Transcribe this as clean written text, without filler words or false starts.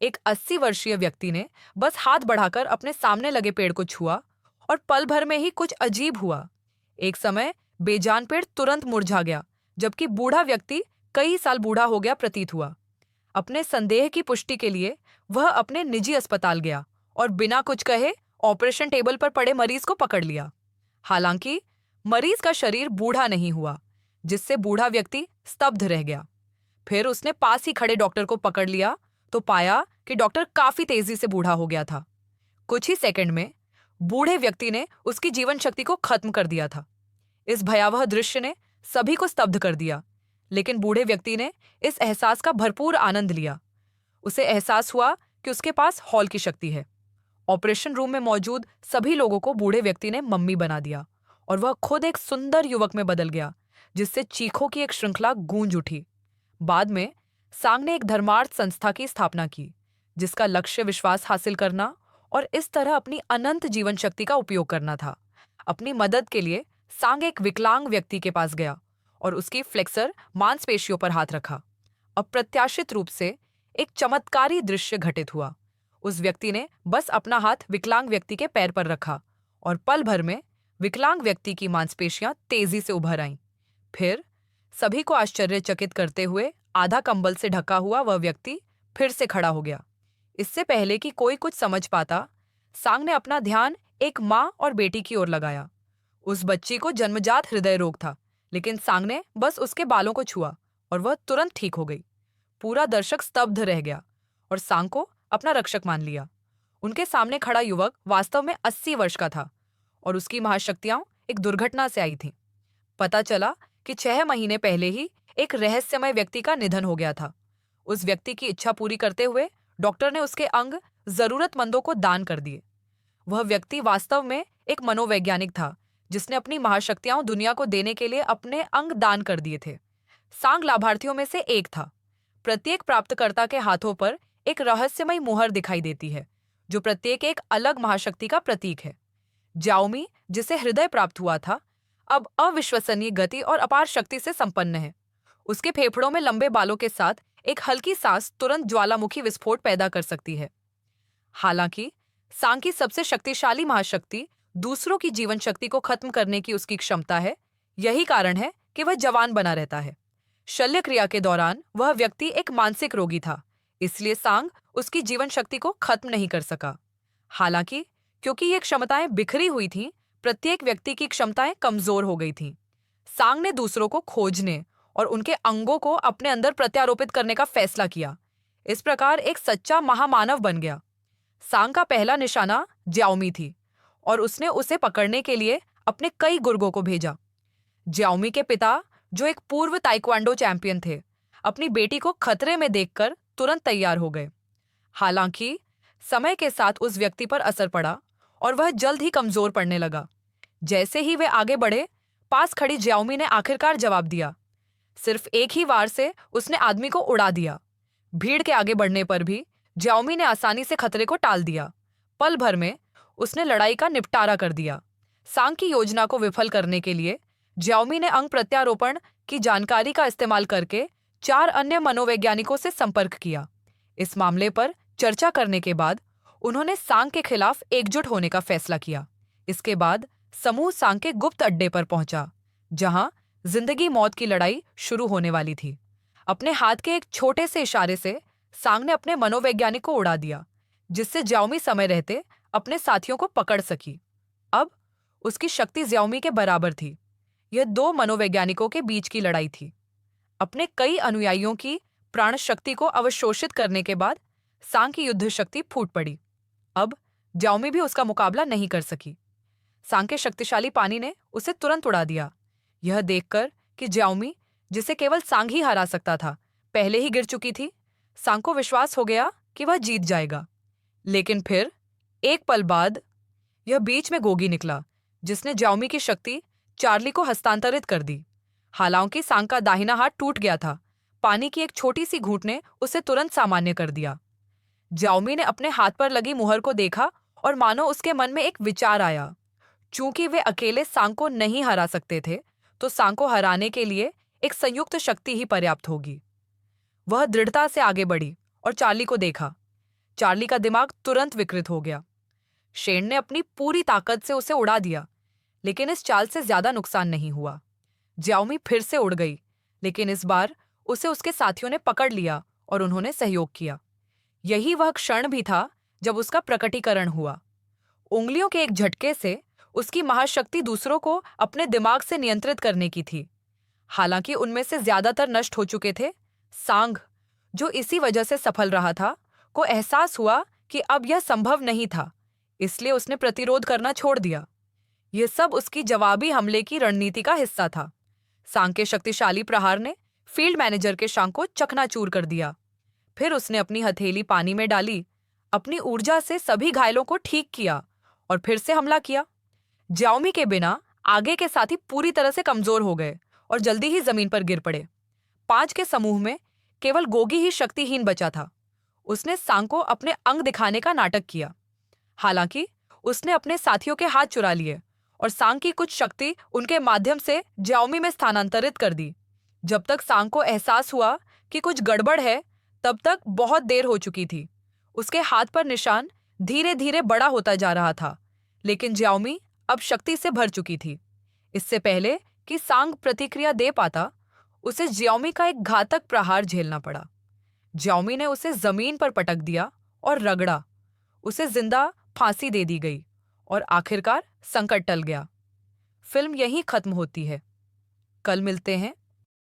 एक 80 वर्षीय व्यक्ति ने बस हाथ बढ़ाकर अपने सामने लगे पेड़ को छुआ और पल भर में ही कुछ अजीब हुआ। एक समय बेजान पेड़ तुरंत मुरझा गया, जबकि बूढ़ा व्यक्ति कई साल बूढ़ा हो गया प्रतीत हुआ। अपने संदेह की पुष्टि के लिए वह अपने निजी अस्पताल गया और बिना कुछ कहे ऑपरेशन टेबल पर पड़े मरीज को पकड़ लिया। हालांकि मरीज का शरीर बूढ़ा नहीं हुआ, जिससे बूढ़ा व्यक्ति स्तब्ध रह गया। फिर उसने पास ही खड़े डॉक्टर को पकड़ लिया तो पाया कि डॉक्टर काफी तेजी से बूढ़ा हो गया था। कुछ ही सेकंड में बूढ़े व्यक्ति ने उसकी जीवन शक्ति को खत्म कर दिया था। इस भयावह दृश्य ने सभी को स्तब्ध कर दिया, लेकिन बूढ़े व्यक्ति ने इस एहसास का भरपूर आनंद लिया। उसे एहसास हुआ कि उसके पास हॉल की शक्ति है। ऑपरेशन रूम में मौजूद सभी लोगों को बूढ़े व्यक्ति ने मम्मी बना दिया और वह खुद एक सुंदर युवक में बदल गया, जिससे चीखों की एक श्रृंखला गूंज उठी। बाद में सांग ने एक धर्मार्थ संस्था की स्थापना की, जिसका लक्ष्य विश्वास हासिल करना और इस तरह अपनी अनंत जीवन शक्ति का उपयोग करना था। अपनी मदद के लिए सांग एक विकलांग व्यक्ति के पास गया और उसकी फ्लेक्सर मांसपेशियों पर हाथ रखा। अप्रत्याशित रूप से एक चमत्कारी दृश्य घटित हुआ। उस व्यक्ति ने बस अपना हाथ विकलांग व्यक्ति के पैर पर रखा और पल भर में विकलांग व्यक्ति की मांसपेशियां तेजी से उभर आईं। फिर सभी को आश्चर्यचकित करते हुए आधा कंबल से ढका हुआ वह व्यक्ति फिर से खड़ा हो गया। इससे पहले कि कोई कुछ समझ पाता, सांग ने अपना ध्यान एक माँ और बेटी की ओर लगाया। उस बच्ची को जन्मजात हृदय रोग था, लेकिन सांग ने बस उसके बालों को छुआ और वह तुरंत ठीक हो गई। पूरा दर्शक स्तब्ध रह गया और सांग को अपना रक्षक मान लिया। उनके सामने खड़ा युवक वास्तव में 80 वर्ष का था और उसकी महाशक्तियां एक दुर्घटना से आई थीं। पता चला कि 6 महीने पहले ही एक रहस्यमय व्यक्ति का निधन हो गया था। उस व्यक्ति की इच्छा पूरी करते हुए डॉक्टर ने उसके अंग जरूरतमंदों को दान कर दिए। वह व्यक्ति वास्तव में एक मनोवैज्ञानिक था, जिसने अपनी महाशक्तियां दुनिया को देने के लिए अपने अंग दान कर दिए थे। सांग लाभार्थियों में से एक था। प्रत्येक प्राप्तकर्ता के हाथों पर एक रहस्यमय मुहर दिखाई देती है, जो प्रत्येक एक अलग महाशक्ति का प्रतीक है। जाओमी, जिसे हृदय प्राप्त हुआ था, अब अविश्वसनीय गति और अपार शक्ति से संपन्न है। उसके फेफड़ों में लंबे बालों के साथ एक हल्की सांस तुरंत ज्वालामुखी विस्फोट पैदा कर सकती है। हालांकि सांग की सबसे शक्तिशाली महाशक्ति दूसरों की जीवन शक्ति को खत्म करने की उसकी क्षमता है। यही कारण है कि वह जवान बना रहता है। शल्य क्रिया के दौरान वह व्यक्ति एक मानसिक रोगी था, इसलिए सांग उसकी जीवन शक्ति को खत्म नहीं कर सका। हालांकि क्योंकि ये क्षमताएं बिखरी हुई थीं, प्रत्येक व्यक्ति की क्षमताएं कमजोर हो गई थीं। सांग ने दूसरों को खोजने और उनके अंगों को अपने अंदर प्रत्यारोपित करने का फैसला किया। इस प्रकार एक सच्चा महामानव बन गया। सांग का पहला निशाना ज्याओमी थी और उसने उसे पकड़ने के लिए अपने कई गुर्गों को भेजा। ज्याओमी के पिता, जो एक पूर्व ताइक्वांडो चैंपियन थे, अपनी बेटी को खतरे में देखकर तुरंत तैयार हो गए। हालांकि समय के साथ उस व्यक्ति पर असर पड़ा और वह जल्द ही कमजोर पड़ने लगा। जैसे ही वे आगे बढ़े, पास खड़ी ज्याओमी ने आखिरकार जवाब दिया। सिर्फ एक ही वार से उसने आदमी को उड़ा दिया। भीड़ के आगे बढ़ने पर भी ज्याओमी ने आसानी से खतरे को टाल दिया। पल भर में उसने लड़ाई का निपटारा कर दिया। सांग की योजना को विफल करने के लिए ज्याओमी ने अंग प्रत्यारोपण की जानकारी का इस्तेमाल करके 4 अन्य मनोवैज्ञानिकों से संपर्क किया। इस मामले पर चर्चा करने के बाद उन्होंने सांग के खिलाफ एकजुट होने का फैसला किया। इसके बाद समूह सांग के गुप्त अड्डे पर पहुंचा, जहां जिंदगी मौत की लड़ाई शुरू होने वाली थी। अपने हाथ के एक छोटे से इशारे से सांग ने अपने मनोवैज्ञानिक को उड़ा दिया, जिससे ज्याओमी समय रहते अपने साथियों को पकड़ सकी। अब उसकी शक्ति ज्याओमी के बराबर थी। यह 2 मनोवैज्ञानिकों के बीच की लड़ाई थी। अपने कई अनुयायियों की प्राण शक्ति को अवशोषित करने के बाद सांग की युद्ध शक्ति फूट पड़ी। अब ज्याओमी भी उसका मुकाबला नहीं कर सकी। सांग के शक्तिशाली पानी ने उसे तुरंत उड़ा दिया। यह देखकर कि ज्याओमी, जिसे केवल सांग ही हरा सकता था, पहले ही गिर चुकी थी, सांग को विश्वास हो गया कि वह जीत जाएगा। लेकिन फिर एक पल बाद यह बीच में गोगी निकला, जिसने ज्याओमी की शक्ति चार्ली को हस्तांतरित कर दी। हालांकि सांग का दाहिना हाथ टूट गया था, पानी की एक छोटी सी घूंट ने उसे तुरंत सामान्य कर दिया। ज्याओमी ने अपने हाथ पर लगी मुहर को देखा और मानो उसके मन में एक विचार आया। चूंकि वे अकेले सांग को नहीं हरा सकते थे, तो सांग को हराने के लिए एक संयुक्त शक्ति ही पर्याप्त होगी। वह दृढ़ता से आगे बढ़ी और चार्ली को देखा। चार्ली का दिमाग तुरंत विकृत हो गया। शेन ने अपनी पूरी ताकत से उसे उड़ा दिया, लेकिन इस चाल से ज्यादा नुकसान नहीं हुआ। ज्याओमी फिर से उड़ गई, लेकिन इस बार उसे उसके साथियों ने पकड़ लिया और उन्होंने सहयोग किया। यही वह क्षण भी था जब उसका प्रकटीकरण हुआ। उंगलियों के एक झटके से उसकी महाशक्ति दूसरों को अपने दिमाग से नियंत्रित करने की थी। हालांकि उनमें से ज्यादातर नष्ट हो चुके थे, सांग, जो इसी वजह से सफल रहा था, को एहसास हुआ कि अब यह संभव नहीं था, इसलिए उसने प्रतिरोध करना छोड़ दिया। यह सब उसकी जवाबी हमले की रणनीति का हिस्सा था। सांग के शक्तिशाली प्रहार ने फील्ड मैनेजर के शांग को चकनाचूर कर दिया। फिर उसने अपनी हथेली पानी में डाली, अपनी ऊर्जा से सभी घायलों को ठीक किया और फिर से हमला किया। ज्याओमी के बिना आगे के साथी पूरी तरह से कमजोर हो गए और जल्दी ही जमीन पर गिर पड़े। 5 के समूह में केवल गोगी ही शक्तिहीन बचा था। उसने सांग को अपने अंग दिखाने का नाटक किया। हालांकि उसने अपने साथियों के हाथ चुरा लिए और सांग की कुछ शक्ति उनके माध्यम से ज्याओमी में स्थानांतरित कर दी। जब तक सांग को एहसास हुआ कि कुछ गड़बड़ है, तब तक बहुत देर हो चुकी थी। उसके हाथ पर निशान धीरे धीरे बड़ा होता जा रहा था, लेकिन ज्याओमी अब शक्ति से भर चुकी थी। इससे पहले कि सांग प्रतिक्रिया दे पाता, उसे ज्याओमी का एक घातक प्रहार झेलना पड़ा। ज्याओमी ने उसे जमीन पर पटक दिया और रगड़ा। उसे जिंदा फांसी दे दी गई और आखिरकार संकट टल गया। फिल्म यहीं खत्म होती है। कल मिलते हैं